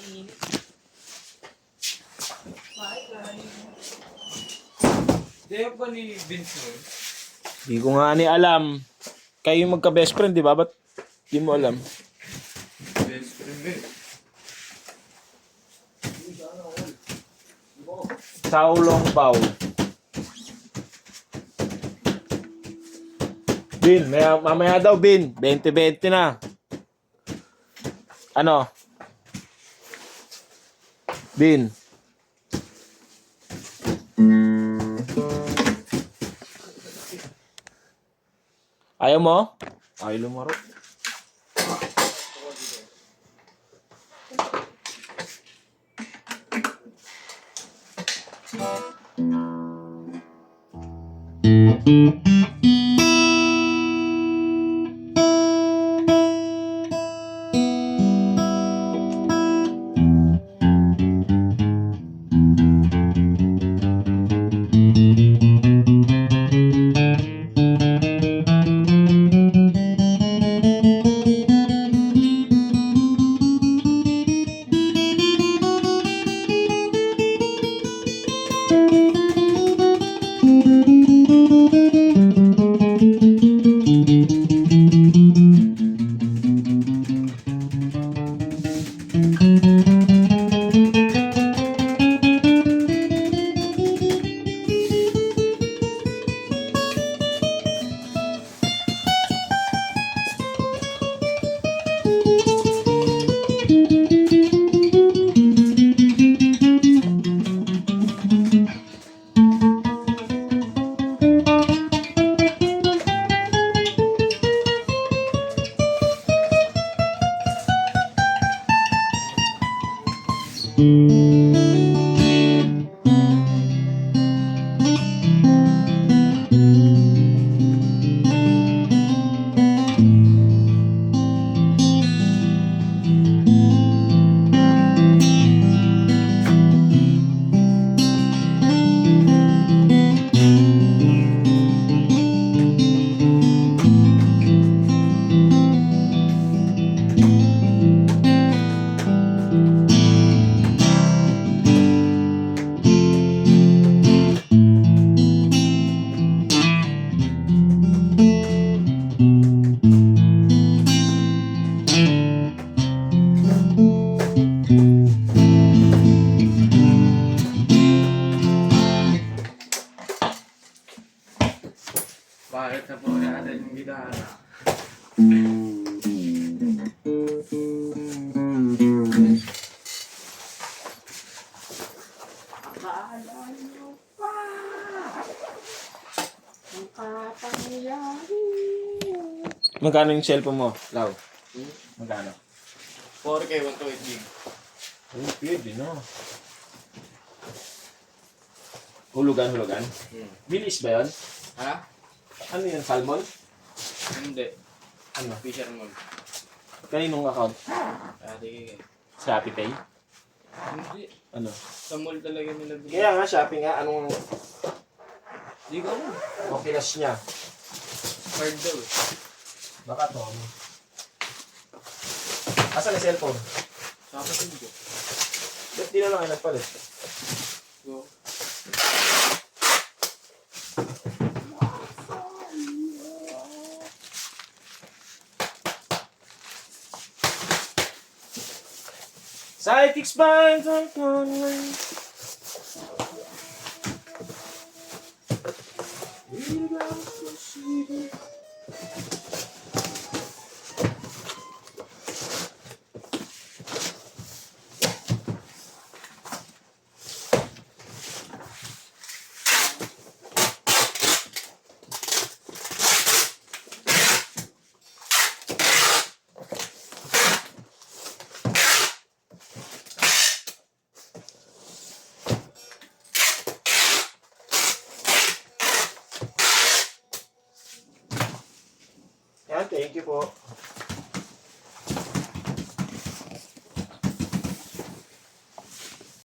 init. Di ba ni Vince mo? Di ko nga ni alam. Kayo yung magka-best friend, di ba? Ba't di mo alam? Best friend eh. Sao Long Bao. Bin, mamaya daw, Bin. 20-20 na. Ano? Bin. Ayaw mo? Ayaw lumaro. Bakit na po natin yung gitara? Akala nyo pa ang kapangyari. Magkano yung cellphone mo, Lau? Magkano? 4K, 128 gig. Ay, pwede, no? Hulugan. Bilis ba yun? Ha? Ano yun, salmon? Hindi. Ano? Fisherman. Kaninong account? Dati Shopee Pay? hindi. Ano? Sa mall talaga nila binili. Kaya nga, Shopee nga, anong Di ko alam. okilas niya? Card daw. Baka to. Asan yung cellphone? Sa kapatid ko. Ba't di na lang kayo nagpalit? Go. Psychic spines on Conway. Yan, thank you po.